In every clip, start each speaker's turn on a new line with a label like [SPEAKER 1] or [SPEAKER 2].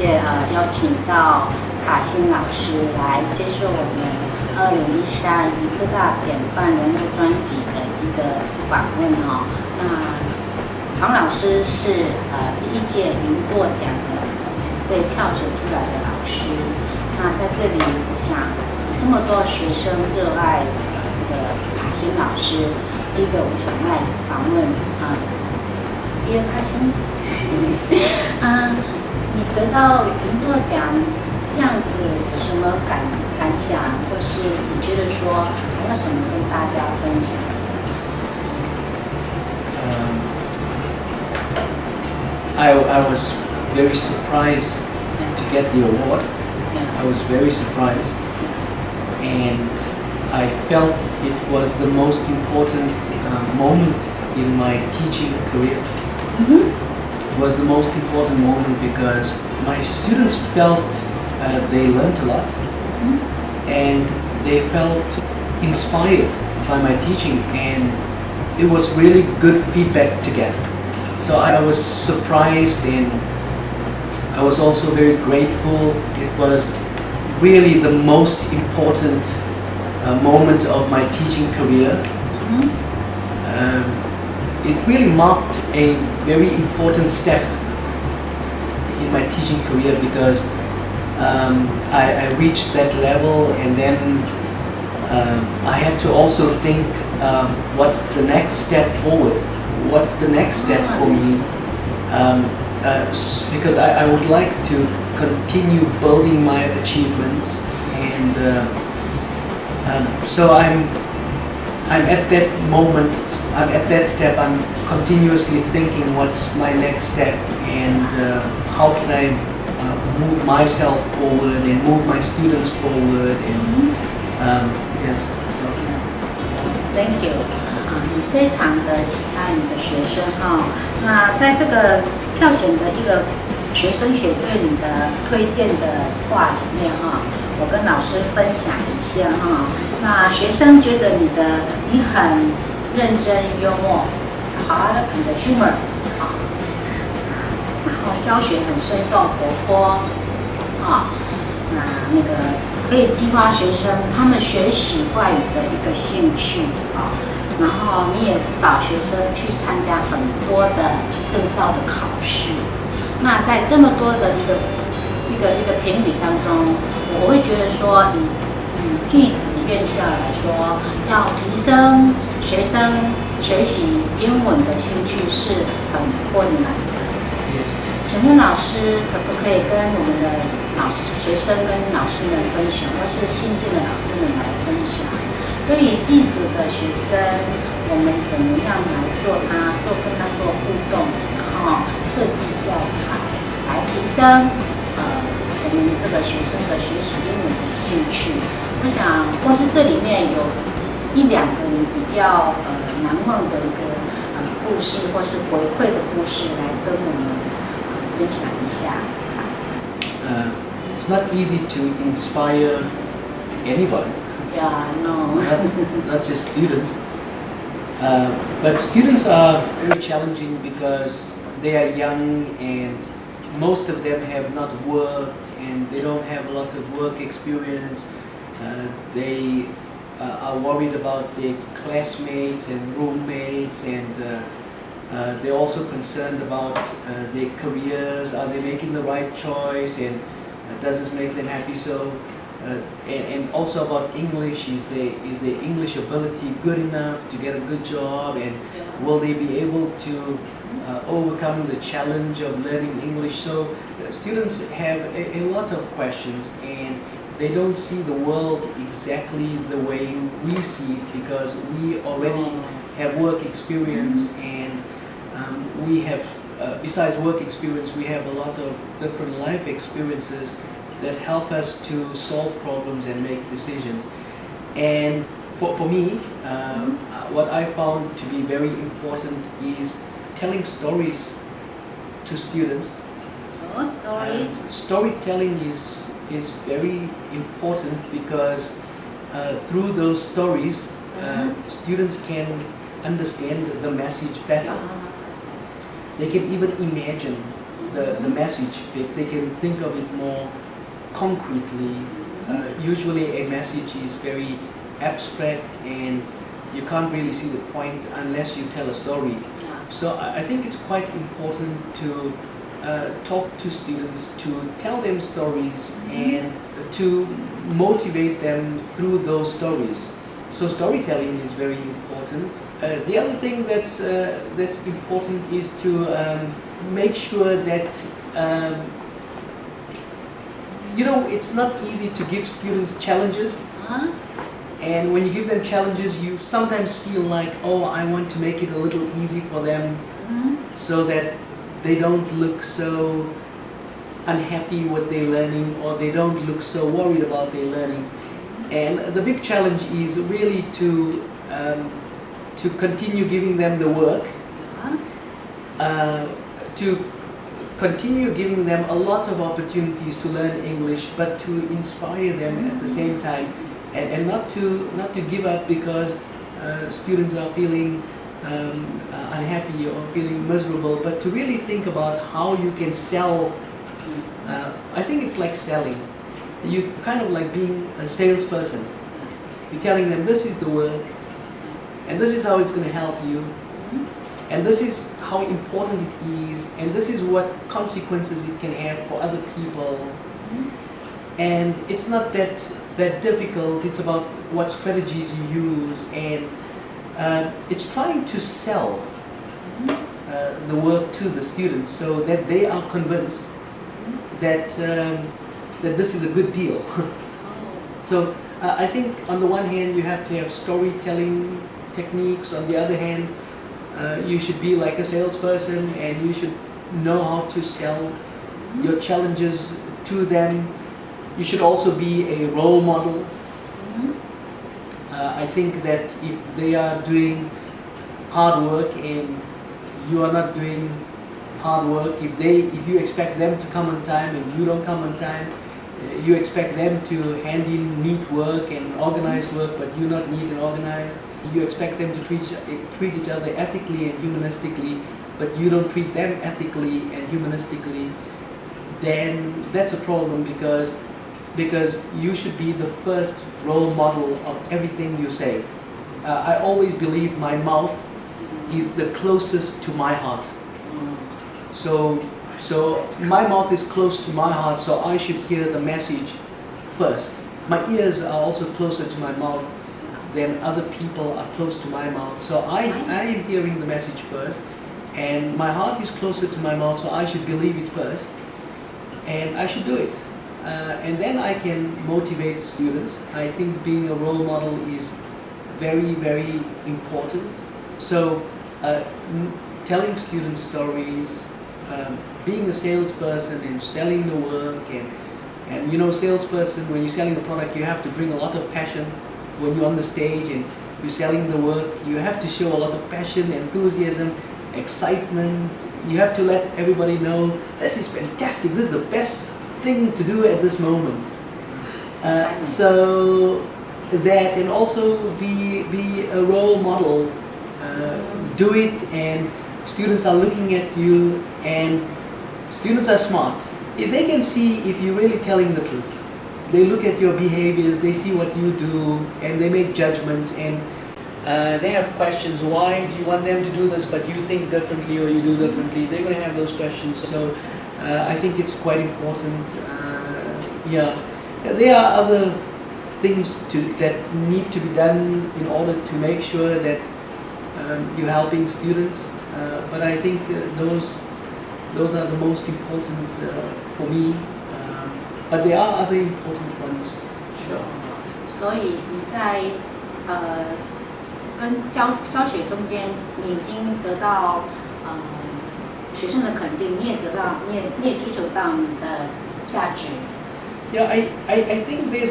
[SPEAKER 1] 谢邀请到卡辛老师来接受我们2013云科大典范人物专辑的一个访问哈。那王老师是第1届云鐸奖的被票选出来的老师。那在这里，我想这么多学生热爱这个卡辛老师，第一个我想来访问第二卡辛，你得到云鐸奖这样子有什么感想，或是你觉得说还有什么跟大家分享
[SPEAKER 2] ？I was very surprised to get the award. I was very surprised, and I felt it was the most important moment in my teaching career. It was the most important moment because my students felt they learned a lot, and they felt inspired by my teaching, and it was really good feedback to get. So I was surprised, and I was also very grateful. It was really the most important moment of my teaching career. It really marked a very important step in my teaching career because I reached that level, and then I had to also think what's the next step forward? What's the next step for me? Because I would like to continue building my achievements, and so I'm at that moment, I'm at that step, I'm continuously thinking what's my next step, and how can I move myself forward and move my students forward, and yes. So.
[SPEAKER 1] Thank you. 你非常的喜爱你的学生哈。那在这个票选的一个学生写对你的推荐的话里面哈，我跟老师分享一下哈。那学生觉得你很认真幽默，好，你的 humor 好，然后教学很生动活泼，啊，那个可以激发学生他们学习外语的一个兴趣啊。然后你也辅导学生去参加很多的证照的考试。那在这么多的一个评比当中，我会觉得说，以技职院校来说，要提升学生学习英文的兴趣是很困难的。请问老师可不可以跟我们的学生跟老师们分享，或是新进的老师们来分享？对于技职的学生，我们怎么样来跟他做互动，然后设计教材，来提升我们这个学生的学习英文的兴趣？我想，或是这里面有1-2个你比较难忘的一个故事，或是回馈的故事，来跟我们分享一下。
[SPEAKER 2] It's not easy to inspire anybody.
[SPEAKER 1] Yeah, no.
[SPEAKER 2] not just students. But students are very challenging because they are young, and most of them have not worked, and they don't have a lot of work experience. They are worried about their classmates and roommates, and they're also concerned about their careers. Are they making the right choice, and does this make them happy? So. And also about English, is their English ability good enough to get a good job, and will they be able to overcome the challenge of learning English? So students have a lot of questions, and they don't see the world exactly the way we see it, because we already have work experience, and we have, besides work experience, we have a lot of different life experiences that help us to solve problems and make decisions. And for me, what I found to be very important is telling stories to students.
[SPEAKER 1] Stories.
[SPEAKER 2] Storytelling is very important because through those stories, students can understand the message better. They can even imagine the message, they can think of it more concretely. Usually a message is very abstract and you can't really see the point unless you tell a story. So I think it's quite important to talk to students, to tell them stories and to motivate them through those stories. So storytelling is very important. The other thing that's important is to make sure that it's not easy to give students challenges. And when you give them challenges, you sometimes feel like, oh, I want to make it a little easy for them so that they don't look so unhappy with their learning, or they don't look so worried about their learning. And the big challenge is really to continue giving them the work, to continue giving them a lot of opportunities to learn English, but to inspire them at the same time, and not to give up because students are feeling unhappy or feeling miserable, but to really think about how you can sell. I think it's like selling. You kind of like being a salesperson. You're telling them this is the work, and this is how it's going to help you, and this is how important it is, and this is what consequences it can have for other people. And it's not that difficult. It's about what strategies you use, and it's trying to sell the work to the students so that they are convinced that this is a good deal. So I think on the one hand you have to have storytelling techniques. On the other hand, you should be like a salesperson and you should know how to sell your challenges to them. You should also be a role model. I think that if they are doing hard work and you are not doing hard work, if you expect them to come on time and you don't come on time, you expect them to hand in neat work and organized work, but you're not neat and organized. You expect them to treat each other ethically and humanistically, but you don't treat them ethically and humanistically, then that's a problem because you should be the first role model of everything you say. I always believe my mouth is the closest to my heart. So my mouth is close to my heart, so I should hear the message first. My ears are also closer to my mouth than other people are close to my mouth. So I am hearing the message first, and my heart is closer to my mouth, so I should believe it first, and I should do it. And then I can motivate students. I think being a role model is very, very important. So telling students stories, being a salesperson and selling the work, and salesperson, when you're selling the product, you have to bring a lot of passion. When you're on the stage and you're selling the work, you have to show a lot of passion, enthusiasm, excitement. You have to let everybody know this is fantastic, this is the best thing to do at this moment. So that, and also be a role model. Do it, and students are looking at you, and students are smart. If they can see if you're really telling the truth, they look at your behaviors, they see what you do, and they make judgments, and they have questions. Why do you want them to do this, but you think differently or you do differently? They're going to have those questions. So I think it's quite important. There are other things that need to be done in order to make sure that you're helping students. But I think those are the most important for me. But there are other important ones.
[SPEAKER 1] 所以你在跟教学中间，你已经得到学生的肯定，你也追求到你的价值。
[SPEAKER 2] Yeah, I think there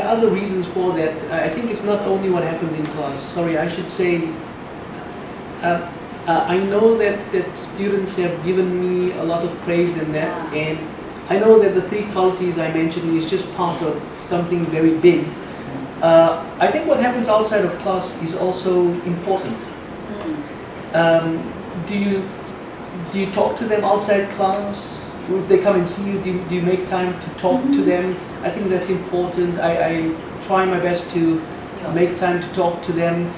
[SPEAKER 2] are other reasons for that. I think it's not only what happens in class. Sorry, I should say. I know that students have given me a lot of praise in that, and I know that the 3 qualities I mentioned is just part of something very big. I think what happens outside of class is also important. do you talk to them outside class? If they come and see you, do you make time to talk to them? I think that's important. I try my best to make time to talk to them.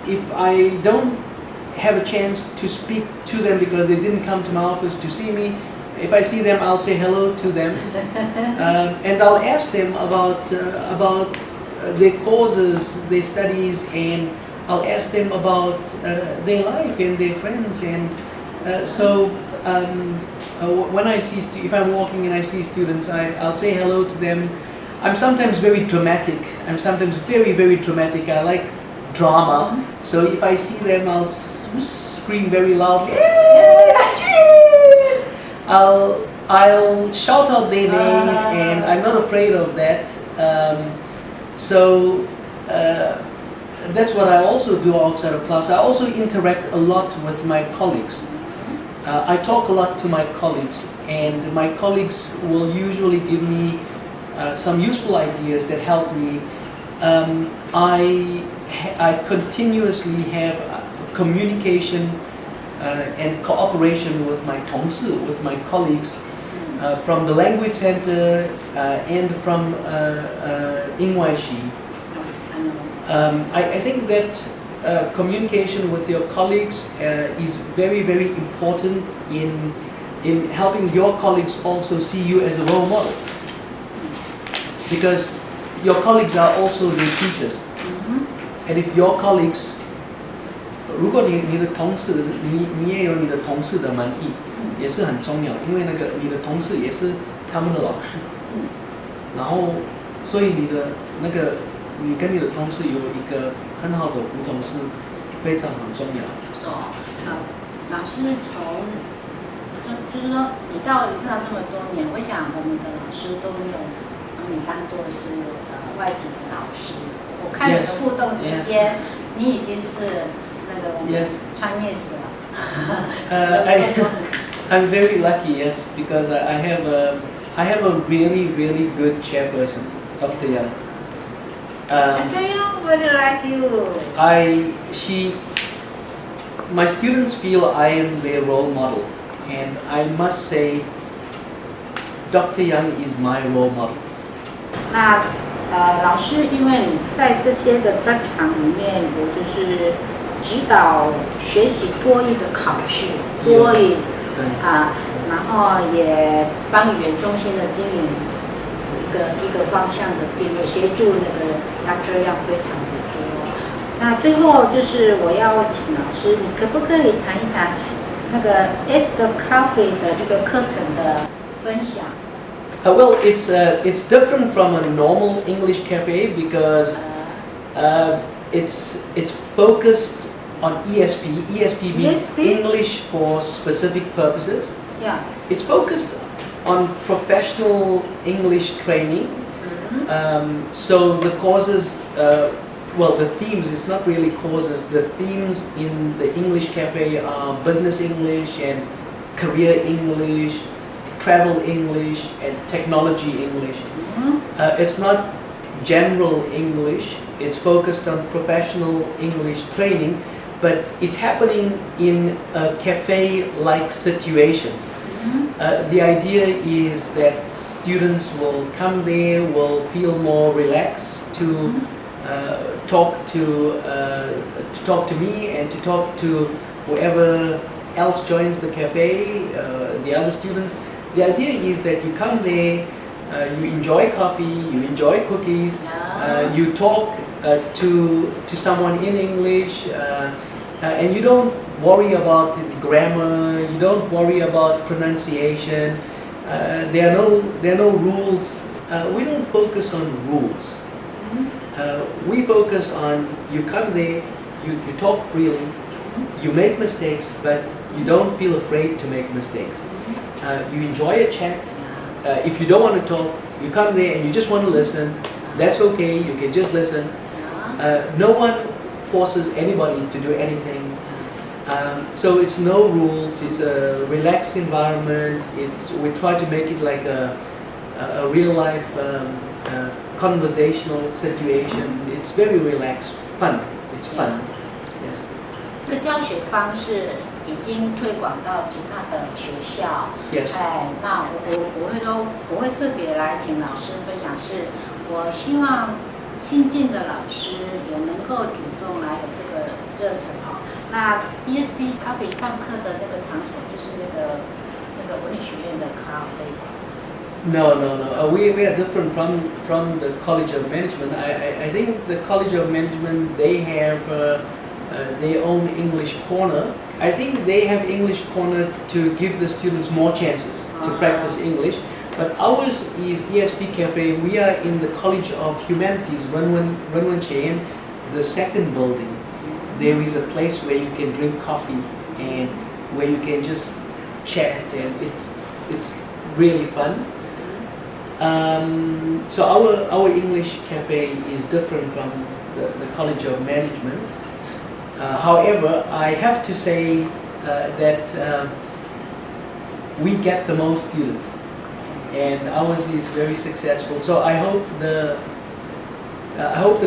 [SPEAKER 2] If I don't have a chance to speak to them because they didn't come to my office to see me, if I see them, I'll say hello to them, and I'll ask them about their causes, their studies, and I'll ask them about their life and their friends. And when I see, if I'm walking and I see students, I'll say hello to them. I'm sometimes very dramatic. I'm sometimes very, very dramatic. I like drama. So if I see them, I'll scream very loudly. I'll shout out their name, and I'm not afraid of that. That's what I also do outside of class. I also interact a lot with my colleagues. I talk a lot to my colleagues, and my colleagues will usually give me some useful ideas that help me. I continuously have communication and cooperation with my 同事, with my colleagues from the language center and from 英外系. I think that communication with your colleagues is very, very important in helping your colleagues also see you as a role model, because your colleagues are also their teachers. And if your colleagues, 如果你的同事，你也有你的同事的满意，也是很重要，因为你的同事也是他们的老师，然后所以你跟你的同事有一个很好的互动是非常很重要。
[SPEAKER 1] 老师就是说你到这么多年，我想我们的老师都没有把你当作是外籍的老师。我看你的互动之间，你已经是我们穿越死了。
[SPEAKER 2] I'm very lucky, yes, because I have a really, really good chairperson, Dr. Yang.
[SPEAKER 1] Dr. Yang really like you.
[SPEAKER 2] My students feel I am their role model, and I must say, Dr. Yang is my role model.
[SPEAKER 1] 那老师，因为你在这些的专场里面，有就是指导学习多益的考试，多益然后也帮语言中心的经营一个方向的定位，协助Dr. Yang非常的多。那最后就是我要请老师，你可不可以谈一谈Est Coffee 的一个课程的分享
[SPEAKER 2] ？Well, it's different from a normal English cafe because it's focused on ESP. ESP means English for specific purposes.
[SPEAKER 1] Yeah.
[SPEAKER 2] It's focused on professional English training. So the courses, the themes, it's not really courses. The themes in the English cafe are business English and career English, travel English, and technology English. It's not general English. It's focused on professional English training, but it's happening in a cafe-like situation. The idea is that students will come there, will feel more relaxed to talk to me and to talk to whoever else joins the cafe, the other students. The idea is that you come there, you enjoy coffee, you enjoy cookies, you talk to someone in English, and you don't worry about grammar, you don't worry about pronunciation. There are no rules. We don't focus on rules. We focus on you come there, you talk freely, you make mistakes, but you don't feel afraid to make mistakes. You enjoy a chat. If you don't want to talk, you come there and you just want to listen. That's okay, you can just listen. No one forces anybody to do anything. So it's no rules, it's a relaxed environment. We try to make it like a real life conversational situation. It's very relaxed, fun. It's fun. Yes.
[SPEAKER 1] 这个教学方式已经推广到其他的学校。
[SPEAKER 2] Yes.
[SPEAKER 1] 那我会特别来请老师分享，是我希望新进的老师也能够主动来有这个热忱哦。那 ESP Coffee 上课的那个场所就是那个文理学院的咖啡馆。
[SPEAKER 2] No. We are different from the College of Management. I think the College of Management, they have their own English corner. I think they have English corner to give the students more chances to practice English. But ours is ESP Cafe. We are in the College of Humanities, Runwon, the second building. There is a place where you can drink coffee and where you can just chat, and it's really fun. So our English cafe is different from the College of Management. However, I have to say that we get the most students, and ours is very successful. So I hope the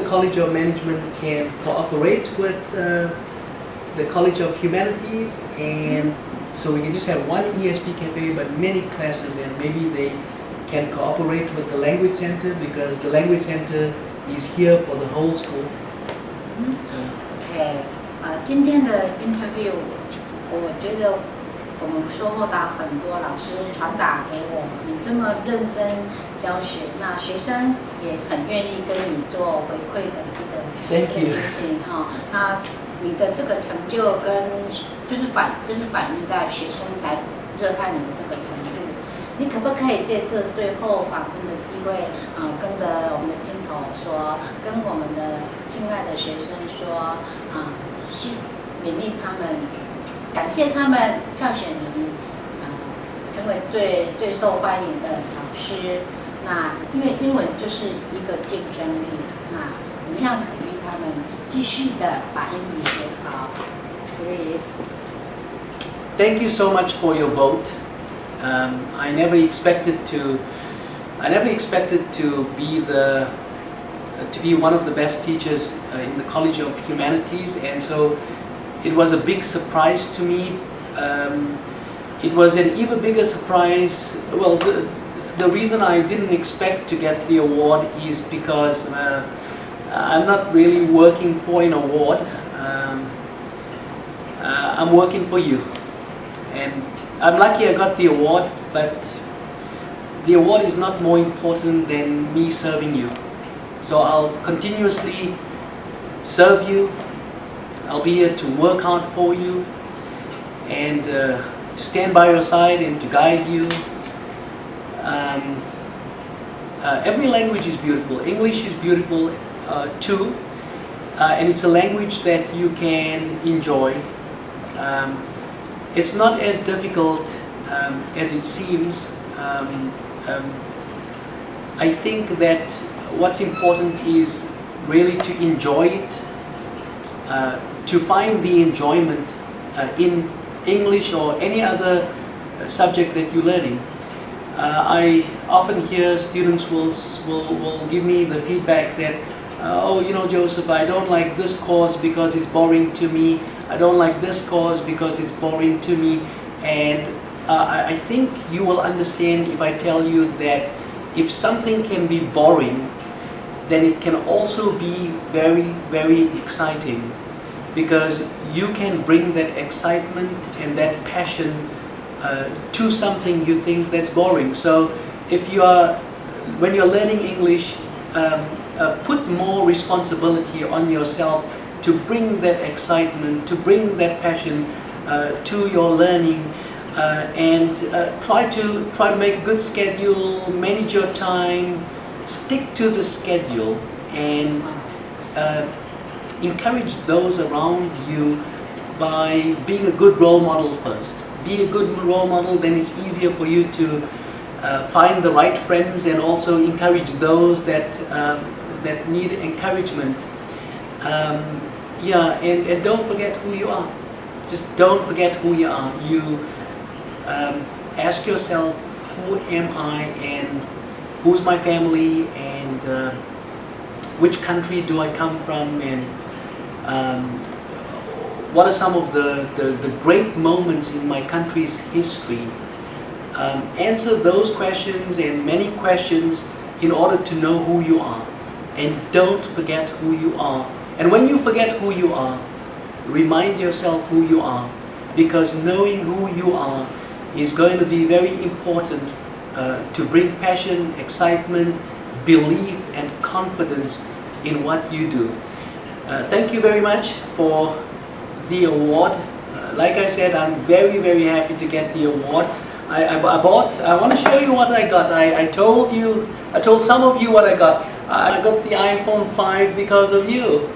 [SPEAKER 2] College of Management can cooperate with the College of Humanities, and so we can just have one ESP cafe but many classes, and maybe they can cooperate with the language center, because the language center is here for the whole school.
[SPEAKER 1] Okay. 今天的 interview， 我觉得我们收获到很多老师传达给我，你这么认真教学，那学生也很愿意跟你做回馈的一个情形哈。那你的这个成就就是反映在学生来热爱你的这个程度。你可不可以借这最后访问的机会，跟着我们的镜头说，跟我们的亲爱的学生说，勉励他们，感谢他们票选你，成为最受欢迎的老师。那因为英文就是一个竞争力，那怎么样鼓励他们继续的把英语学好 ？Please.
[SPEAKER 2] Thank you so much for your vote. I never expected to be one of the best teachers in the College of Humanities, and so it was a big surprise to me. It was an even bigger surprise. Well, the reason I didn't expect to get the award is because I'm not really working for an award. I'm working for you, and I'm lucky I got the award, but the award is not more important than me serving you. So I'll continuously serve you. I'll be here to work hard for you, and to stand by your side and to guide you. Every language is beautiful. English is beautiful too, and it's a language that you can enjoy. It's not as difficult as it seems. I think that what's important is really to enjoy it, to find the enjoyment in English or any other subject that you're learning. I often hear students will give me the feedback that, oh, you know, Joseph, I don't like this course because it's boring to me. I don't like this course because it's boring to me. And I think you will understand if I tell you that if something can be boring, then it can also be very, very exciting, because you can bring that excitement and that passion to something you think that's boring. So when you're learning English, put more responsibility on yourself to bring that excitement, to bring that passion to your learning, and try to make a good schedule, manage your time, stick to the schedule, and encourage those around you by being a good role model first. Be a good role model, then it's easier for you to find the right friends and also encourage those that need encouragement. And don't forget who you are. Just don't forget who you are. You ask yourself, who am I, and who's my family, and which country do I come from, and what are some of the great moments in my country's history? Answer those questions and many questions in order to know who you are. And don't forget who you are. And when you forget who you are, remind yourself who you are, because knowing who you are is going to be very important to bring passion, excitement, belief and confidence in what you do. Thank you very much for the award. Like I said, I'm very, very happy to get the award. I want to show you what I got. I told some of you what I got. I got the iPhone 5 because of you.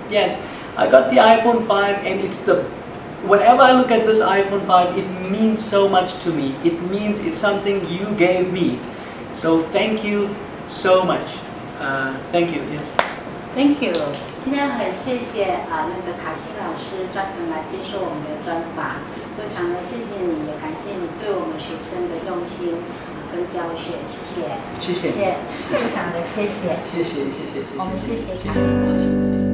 [SPEAKER 2] Yes, I got the iPhone 5 and whenever I look at this iPhone 5, it means so much to me. It means it's something you gave me. So thank you so much. Thank you. Yes.
[SPEAKER 1] Thank you. 今天很谢谢那个卡西老师专程来接受我们的专访，非常的谢谢你，也感谢你对我们学生的用心跟教学，谢谢，
[SPEAKER 2] 谢谢，
[SPEAKER 1] 非常的谢谢，
[SPEAKER 2] 谢谢，谢谢，
[SPEAKER 1] 我们谢谢，
[SPEAKER 2] 谢谢。